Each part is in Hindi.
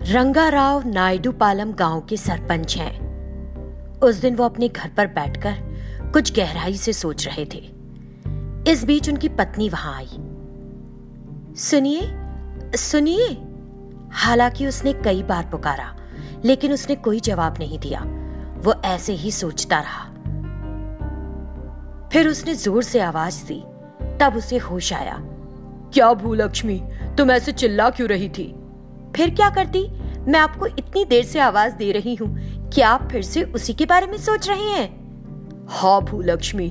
रंगाराव नायडूपालम गांव के सरपंच हैं। उस दिन वो अपने घर पर बैठकर कुछ गहराई से सोच रहे थे। इस बीच उनकी पत्नी वहां आई। सुनिए सुनिए। हालांकि उसने कई बार पुकारा, लेकिन उसने कोई जवाब नहीं दिया। वो ऐसे ही सोचता रहा। फिर उसने जोर से आवाज दी। तब उसे होश आया। क्या भूलक्ष्मी, तुम ऐसे चिल्ला क्यों रही थी? फिर क्या करती? मैं आपको इतनी देर से आवाज दे रही हूँ। क्या आप फिर से उसी के बारे में सोच रहे हैं? हाँ भूलक्ष्मी,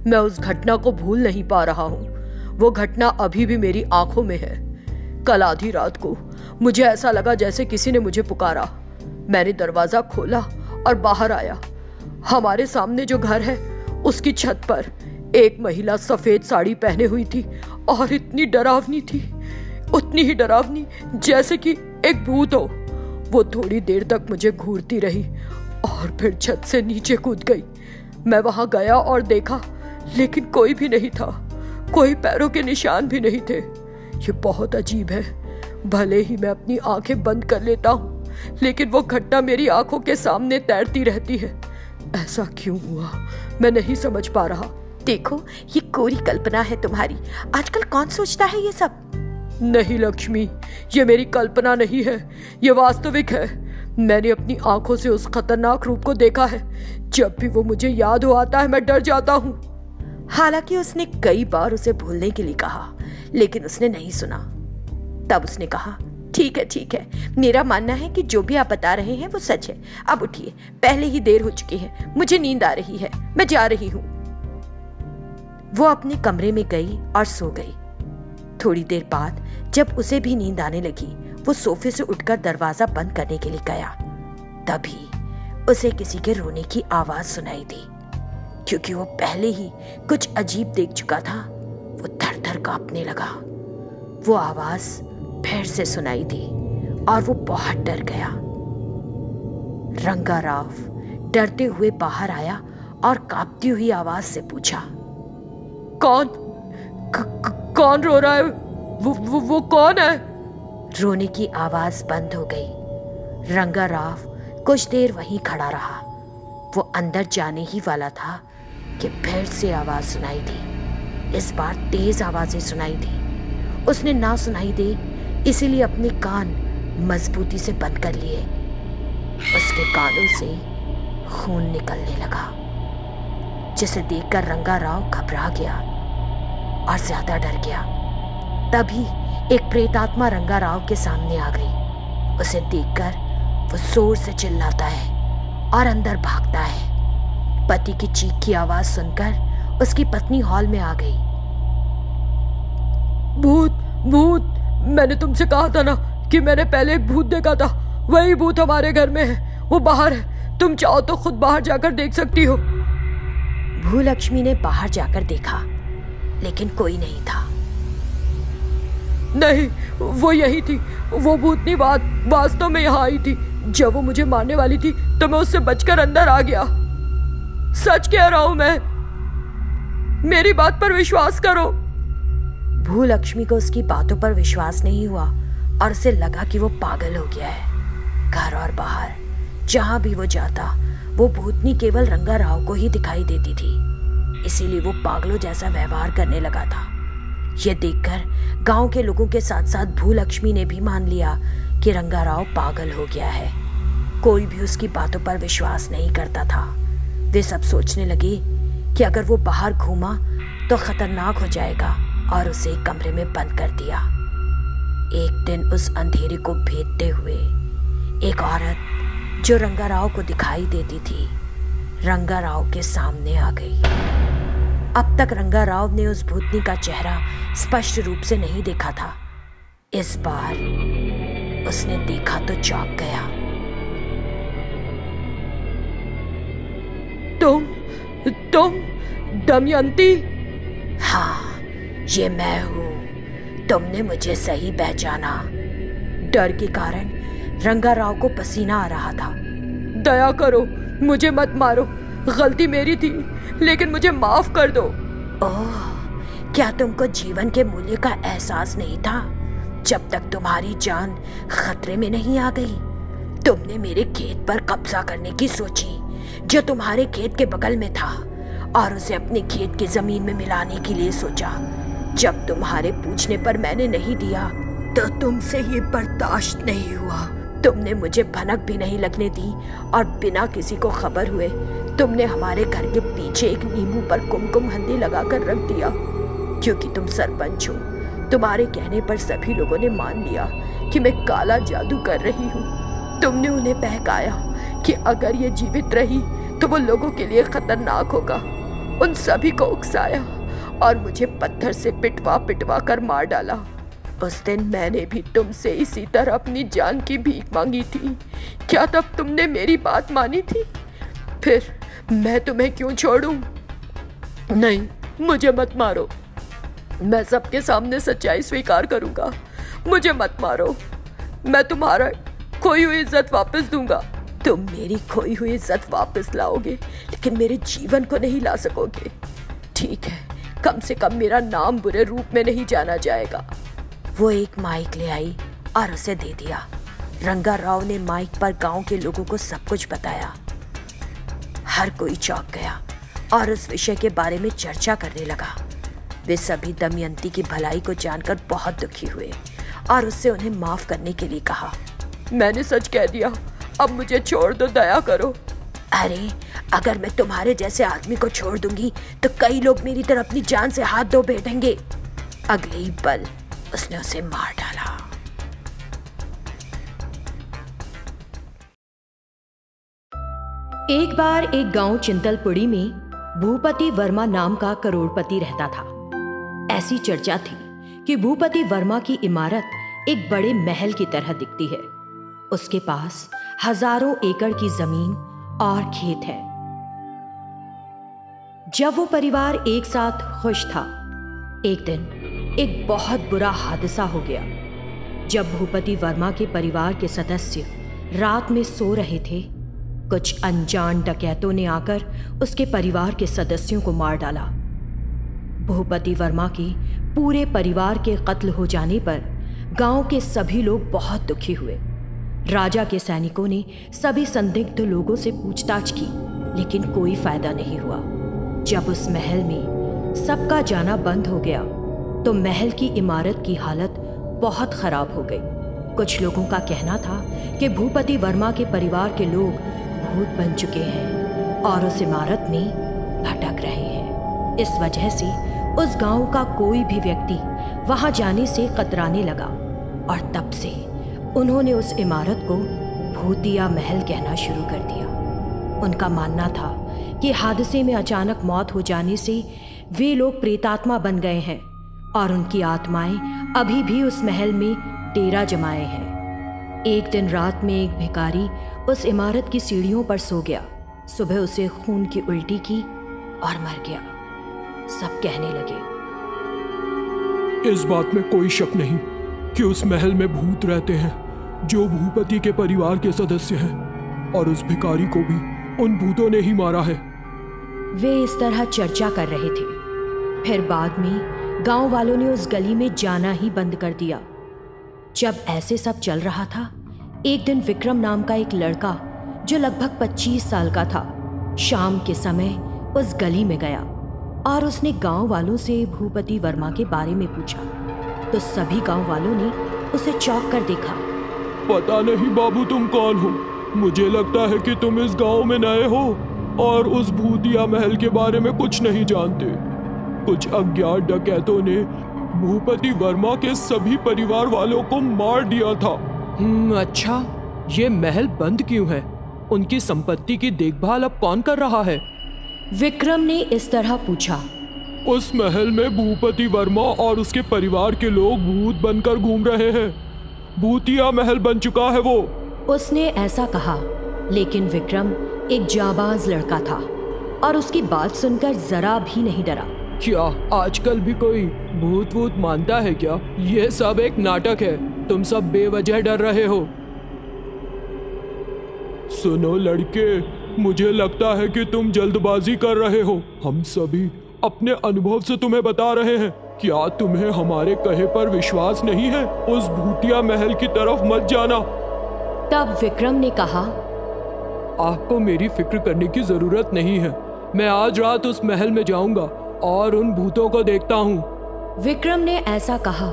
मैं उस घटना को भूल नहीं पा रहा हूँ। वो घटना अभी भी मेरी आंखों में है। कल आधी रात को मुझे ऐसा लगा जैसे किसी ने मुझे पुकारा। मैंने दरवाजा खोला और बाहर आया। हमारे सामने जो घर है उसकी छत पर एक महिला सफेद साड़ी पहने हुई थी और इतनी डरावनी थी, उतनी ही डरावनी जैसे कि एक भूत हो। वो थोड़ी देर तक मुझे घूरती रही और फिर छत से नीचे कूद गई। मैं वहां गया और देखा, लेकिन कोई भी नहीं था। कोई पैरों के निशान भी नहीं थे। ये बहुत अजीब है। भले ही मैं अपनी आंखें बंद कर लेता हूँ, लेकिन वो घटना मेरी आंखों के सामने तैरती रहती है। ऐसा क्यों हुआ मैं नहीं समझ पा रहा। देखो, ये कोरी कल्पना है तुम्हारी। आजकल कौन सोचता है ये सब? नहीं लक्ष्मी, ये मेरी कल्पना नहीं है, ये वास्तविक है। मैंने अपनी आंखों से उस खतरनाक रूप को देखा है। जब भी वो मुझे याद हो आता है मैं डर जाता हूँ। हालांकि उसने कई बार उसे भूलने के लिए कहा, लेकिन उसने नहीं सुना। तब उसने कहा, ठीक है, मेरा मानना है कि जो भी आप बता रहे हैं वो सच है। अब उठिए, पहले ही देर हो चुकी है। मुझे नींद आ रही है, मैं जा रही हूँ। वो अपने कमरे में गई और सो गई। थोड़ी देर बाद जब उसे भी नींद आने लगी, वो सोफे से उठकर दरवाजा बंद करने के लिए गया। तभी उसे किसी के रोने की आवाज सुनाई दी। क्योंकि वो पहले ही कुछ अजीब देख चुका था, वो थर-थर कांपने लगा। वो आवाज फिर से सुनाई दी और वो बहुत डर गया। रंगाराव डरते हुए बाहर आया और कांपती हुई आवाज से पूछा, कौन रो रहा है? वो कौन है? रोने की आवाज बंद हो गई। रंगाराव कुछ देर वहीं खड़ा रहा। वो अंदर जाने ही वाला था कि फिर से आवाज सुनाई दी। इस बार तेज आवाजें सुनाई दी। उसने ना सुनाई दे इसीलिए अपने कान मजबूती से बंद कर लिए। उसके कानों से खून निकलने लगा, जिसे देखकर रंगाराव घबरा गया और ज्यादा डर गया। तभी एक प्रेतात्मा रंगाराव के सामने आ गई। उसे देखकर वो जोर से चिल्लाता है और अंदर भागता है। पति की चीख की आवाज सुनकर उसकी पत्नी हॉल में आ गई। भूत, मैंने तुमसे कहा था ना कि मैंने पहले एक भूत देखा था। वही भूत हमारे घर में है, वो बाहर है। तुम चाहो तो खुद बाहर जाकर देख सकती हो। भूलक्ष्मी ने बाहर जाकर देखा, लेकिन कोई नहीं था। नहीं, वो यही थी। वो भूतनी वास्तव में यहाँ आई थी। जब वो मुझे मारने वाली थी तो मैं उससे बचकर अंदर आ गया। सच कह रहा हूं मैं, मेरी बात पर विश्वास करो। भूलक्ष्मी को उसकी बातों पर विश्वास नहीं हुआ और उसे लगा कि वो पागल हो गया है। घर और बाहर जहां भी वो जाता, वो भूतनी केवल रंगाराव को ही दिखाई देती थी। इसीलिए वो पागलों जैसा व्यवहार करने लगा था। यह देखकर गांव के लोगों के साथ साथ भूलक्ष्मी ने भी मान लिया कि रंगाराव पागल हो गया है। कोई भी उसकी बातों पर विश्वास नहीं करता था। वे सब सोचने लगे कि अगर वो बाहर घूमा तो खतरनाक हो जाएगा और उसे कमरे में बंद कर दिया। एक दिन उस अंधेरे को भेदते हुए एक औरत जो रंगाराव को दिखाई देती थी, रंगाराव के सामने आ गई। अब तक रंगाराव ने उस भूतनी का चेहरा स्पष्ट रूप से नहीं देखा था। इस बार उसने देखा तो चौंक गया। तुम दमयंती? हाँ, ये मैं हूँ। तुमने मुझे सही पहचाना। डर के कारण रंगाराव को पसीना आ रहा था। दया करो, मुझे मत मारो। गलती मेरी थी, लेकिन मुझे माफ कर दो। ओह, क्या तुमको जीवन के मूल्य का एहसास नहीं था? जब तक तुम्हारी जान खतरे में नहीं आ गई। तुमने मेरे खेत पर कब्जा करने की सोची जो तुम्हारे खेत के बगल में था, और उसे अपने खेत की जमीन में मिलाने के लिए सोचा। जब तुम्हारे पूछने पर मैंने नहीं दिया तो तुमसे ये बर्दाश्त नहीं हुआ। तुमने मुझे भनक भी नहीं लगने दी और बिना किसी को खबर हुए तुमने हमारे घर के पीछे एक नींबू पर कुमकुम हल्दी लगाकर रख दिया। क्योंकि तुम सरपंच हो, तुम्हारे कहने पर सभी लोगों ने मान लिया कि मैं काला जादू कर रही हूँ। तुमने उन्हें बहकाया कि अगर ये जीवित रही तो वो लोगों के लिए खतरनाक होगा। उन सभी को उकसाया और मुझे पत्थर से पिटवा पिटवा कर मार डाला। उस दिन मैंने भी तुमसे इसी तरह अपनी जान की भीख मांगी थी। क्या तब तुमने मेरी बात मानी थी? फिर मैं तुम्हें क्यों छोड़ूं? नहीं, मुझे मत मारो। मैं सबके सामने सच्चाई स्वीकार करूंगा। मुझे मत मारो। मैं तुम्हारा खोई हुई इज्जत वापस दूंगा। तुम मेरी खोई हुई इज्जत वापस लाओगे, लेकिन मेरे जीवन को नहीं ला सकोगे। ठीक है, कम से कम मेरा नाम बुरे रूप में नहीं जाना जाएगा। वो एक माइक ले आई और उसे दे दिया। रंगा राव ने माइक पर गांव के लोगों को सब कुछ बताया। हर कोई चौंक गया और उस विषय के बारे में चर्चा करने लगा। वे सभी दमयंती की भलाई को जानकर बहुत दुखी हुए और उससे उन्हें माफ करने के लिए कहा। मैंने सच कह दिया, अब मुझे छोड़ दो, दया करो। अरे, अगर मैं तुम्हारे जैसे आदमी को छोड़ दूंगी तो कई लोग मेरी तरह अपनी जान से हाथ धो बैठेंगे। अगले ही पल उसने उसे मार डाला। एक बार एक गांव चिंतलपुरी में भूपति वर्मा नाम का करोड़पति रहता था। ऐसी चर्चा थी कि भूपति वर्मा की इमारत एक बड़े महल की तरह दिखती है। उसके पास हजारों एकड़ की जमीन और खेत है। जब वो परिवार एक साथ खुश था, एक दिन एक बहुत बुरा हादसा हो गया। जब भूपति वर्मा के परिवार के सदस्य रात में सो रहे थे, कुछ अनजान डकैतों ने आकर उसके परिवार के सदस्यों को मार डाला। भूपति वर्मा के पूरे परिवार के कत्ल हो जाने पर गांव के सभी लोग बहुत दुखी हुए। राजा के सैनिकों ने सभी संदिग्ध लोगों से पूछताछ की, लेकिन कोई फायदा नहीं हुआ। जब उस महल में सबका जाना बंद हो गया तो महल की इमारत की हालत बहुत खराब हो गई। कुछ लोगों का कहना था कि भूपति वर्मा के परिवार के लोग भूत बन चुके हैं और उस इमारत में भटक रहे हैं। इस वजह से उस गांव का कोई भी व्यक्ति वहां जाने से कतराने लगा और तब से उन्होंने उस इमारत को भूतिया महल कहना शुरू कर दिया। उनका मानना था कि हादसे में अचानक मौत हो जाने से वे लोग प्रेतात्मा बन गए हैं और उनकी आत्माएं अभी भी उस महल में डेरा जमाए हैं। एक दिन रात में एक भिखारी उस इमारत की सीढ़ियों पर सो गया। सुबह उसे खून की उल्टी की और मर गया। सब कहने लगे, इस बात में कोई शक नहीं कि उस महल में भूत रहते हैं जो भूपति के परिवार के सदस्य हैं, और उस भिखारी को भी उन भूतों ने ही मारा है। वे इस तरह चर्चा कर रहे थे। फिर बाद में गांव वालों ने उस गली में जाना ही बंद कर दिया। जब ऐसे सब चल रहा था, एक दिन विक्रम नाम का एक लड़का जो लगभग 25 साल का था, शाम के समय उस गली में गया और उसने गांव वालों से भूपति वर्मा के बारे में पूछा तो सभी गांव वालों ने उसे चौंक कर देखा। पता नहीं बाबू, तुम कौन हो? मुझे लगता है कि तुम इस गांव में नए हो और उस भूतिया महल के बारे में कुछ नहीं जानते। कुछ अज्ञात डकैतों ने भूपति वर्मा के सभी परिवार वालों को मार दिया था। अच्छा, ये महल बंद क्यों है? उनकी संपत्ति की देखभाल अब कौन कर रहा है? विक्रम ने इस तरह पूछा। उस महल में भूपति वर्मा और उसके परिवार के लोग भूत बनकर घूम रहे हैं। भूतिया महल बन चुका है वो। उसने ऐसा कहा, लेकिन विक्रम एक जाबाज लड़का था और उसकी बात सुनकर जरा भी नहीं डरा। क्या आजकल भी कोई भूत वूत मानता है क्या? ये सब एक नाटक है। तुम सब बेवजह डर रहे हो। सुनो लड़के, मुझे लगता है कि तुम जल्दबाजी कर रहे हो। हम सभी अपने अनुभव से तुम्हें बता रहे हैं क्या तुम्हें हमारे कहे पर विश्वास नहीं है? उस भूतिया महल की तरफ मत जाना। तब विक्रम ने कहा, आपको मेरी फिक्र करने की जरूरत नहीं है। मैं आज रात उस महल में जाऊंगा और उन भूतों को देखता हूँ। विक्रम ने ऐसा कहा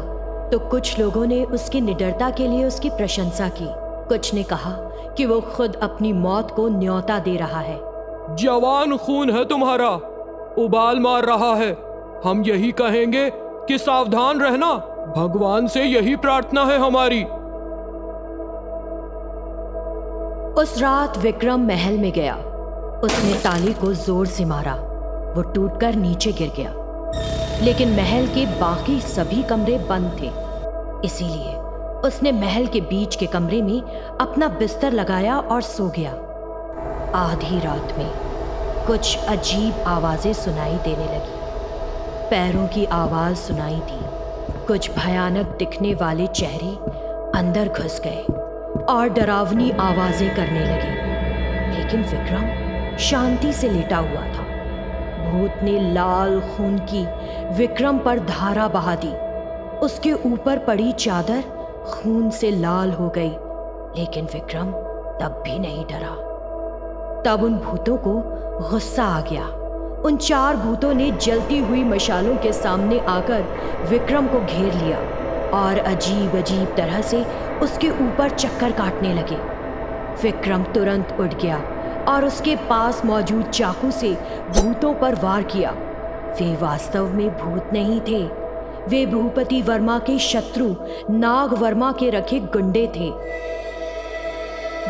तो कुछ लोगों ने उसकी निडरता के लिए उसकी प्रशंसा की। कुछ ने कहा कि वो खुद अपनी मौत को न्योता दे रहा है। जवान खून है तुम्हारा, उबाल मार रहा है। हम यही कहेंगे कि सावधान रहना। भगवान से यही प्रार्थना है हमारी। उस रात विक्रम महल में गया। उसने ताली को जोर से मारा। वो टूटकर नीचे गिर गया, लेकिन महल के बाकी सभी कमरे बंद थे। इसीलिए उसने महल के बीच के कमरे में अपना बिस्तर लगाया और सो गया। आधी रात में कुछ अजीब आवाजें सुनाई देने लगी। पैरों की आवाज सुनाई दी। कुछ भयानक दिखने वाले चेहरे अंदर घुस गए और डरावनी आवाजें करने लगे, लेकिन विक्रम शांति से लेटा हुआ था। भूत ने लाल खून की विक्रम पर धारा बहा दी। उसके ऊपर पड़ी चादर खून से लाल हो गई, लेकिन विक्रम तब भी नहीं डरा। तब उन भूतों को गुस्सा आ गया। उन 4 भूतों ने जलती हुई मशालों के सामने आकर विक्रम को घेर लिया और अजीब अजीब तरह से उसके ऊपर चक्कर काटने लगे। विक्रम तुरंत उठ गया और उसके पास मौजूद चाकू से भूतों पर वार किया। वे वास्तव में भूत नहीं थे। वे भूपति वर्मा के शत्रु नाग वर्मा के रखे गुंडे थे।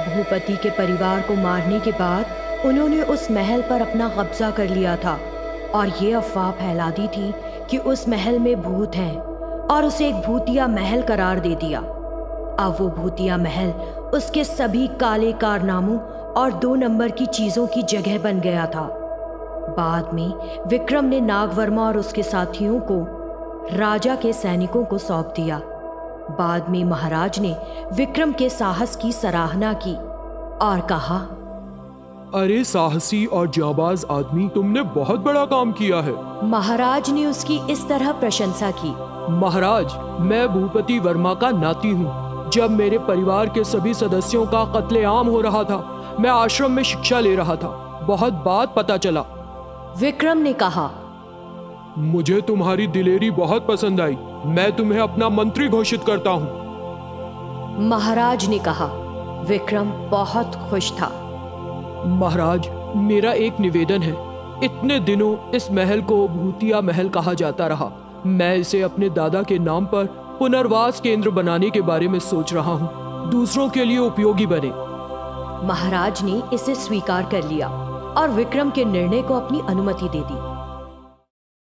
भूपति के परिवार को मारने के बाद उन्होंने उस महल पर अपना कब्जा कर लिया था और ये अफवाह फैला दी थी कि उस महल में भूत हैं और उसे एक भूतिया महल करार दे दिया। अब वो भूतिया महल उसके सभी काले कारनामों और 2 नंबर की चीजों की जगह बन गया था। बाद में विक्रम ने नागवर्मा और उसके साथियों को राजा के सैनिकों को सौंप दिया। बाद में महाराज ने विक्रम के साहस की सराहना की और कहा, अरे साहसी और जाबाज आदमी, तुमने बहुत बड़ा काम किया है। महाराज ने उसकी इस तरह प्रशंसा की। महाराज, मैं भूपति वर्मा का नाती हूँ। जब मेरे परिवार के सभी सदस्यों का कत्लेआम हो रहा था, मैं आश्रम में शिक्षा ले रहा था। बहुत बात पता चला। विक्रम ने कहा, मुझे तुम्हारी दिलेरी बहुत पसंद आई। मैं तुम्हें अपना मंत्री घोषित करता हूँ। महाराज ने कहा। विक्रम बहुत खुश था। महाराज, मेरा एक निवेदन है। इतने दिनों इस महल को भूतिया महल कहा जाता रहा। मैं इसे अपने दादा के नाम पर पुनर्वास केंद्र बनाने के बारे में सोच रहा हूँ, दूसरों के लिए उपयोगी बने। महाराज ने इसे स्वीकार कर लिया और विक्रम के निर्णय को अपनी अनुमति दे दी।